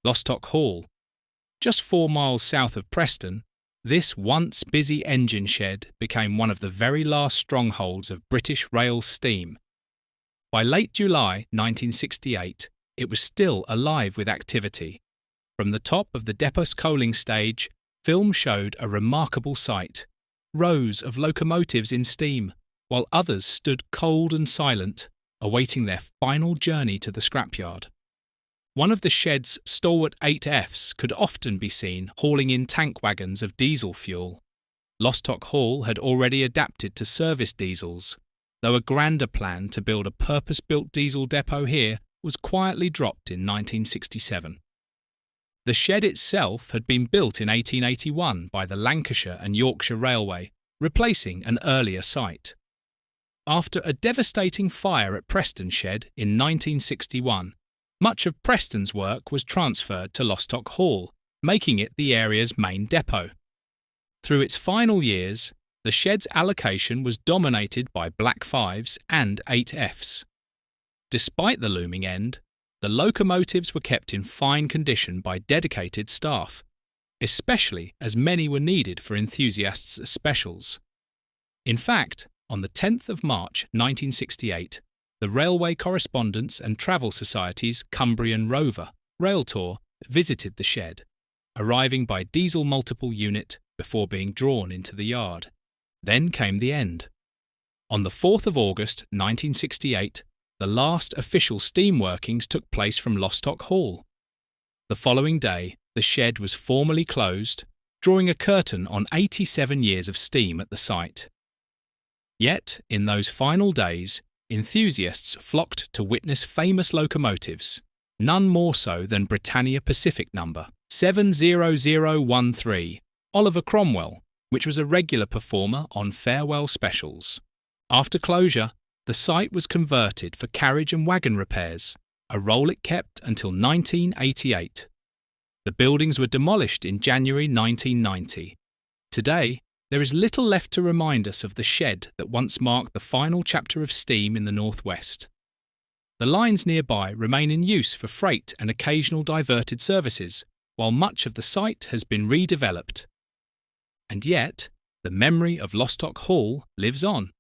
Lostock Hall. Just 4 miles south of Preston, this once busy engine shed became one of the very last strongholds of British rail steam. By late July 1968, it was still alive with activity. From the top of the depot's coaling stage, film showed a remarkable sight: rows of locomotives in steam, while others stood cold and silent, awaiting their final journey to the scrapyard. One of the shed's stalwart 8Fs could often be seen hauling in tank wagons of diesel fuel. Lostock Hall had already adapted to service diesels, though a grander plan to build a purpose-built diesel depot here was quietly dropped in 1967. The shed itself had been built in 1881 by the Lancashire and Yorkshire Railway, replacing an earlier site. After a devastating fire at Preston shed in 1961, much of Preston's work was transferred to Lostock Hall, making it the area's main depot. Through its final years, the shed's allocation was dominated by Black 5s and 8Fs. Despite the looming end, the locomotives were kept in fine condition by dedicated staff, especially as many were needed for enthusiasts' specials. In fact, on the 10th of March 1968, the Railway Correspondence and Travel Society's Cumbrian Rover rail tour visited the shed, arriving by diesel multiple unit before being drawn into the yard. Then came the end. On the 4th of August 1968, the last official steam workings took place from Lostock Hall. The following day, the shed was formally closed, drawing a curtain on 87 years of steam at the site. Yet, in those final days, enthusiasts flocked to witness famous locomotives, none more so than Britannia Pacific number 70013, Oliver Cromwell, which was a regular performer on farewell specials. After closure, the site was converted for carriage and wagon repairs, a role it kept until 1988. The buildings were demolished in January 1990. Today, there is little left to remind us of the shed that once marked the final chapter of steam in the northwest. The lines nearby remain in use for freight and occasional diverted services, while much of the site has been redeveloped. And yet, the memory of Lostock Hall lives on.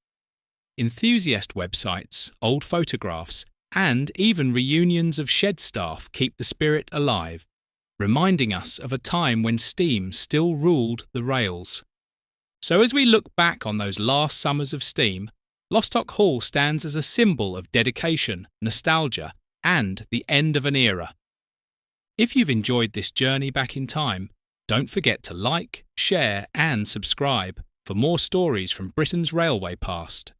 Enthusiast websites, old photographs, and even reunions of shed staff keep the spirit alive, reminding us of a time when steam still ruled the rails. So as we look back on those last summers of steam, Lostock Hall stands as a symbol of dedication, nostalgia, and the end of an era. If you've enjoyed this journey back in time, don't forget to like, share, and subscribe for more stories from Britain's railway past.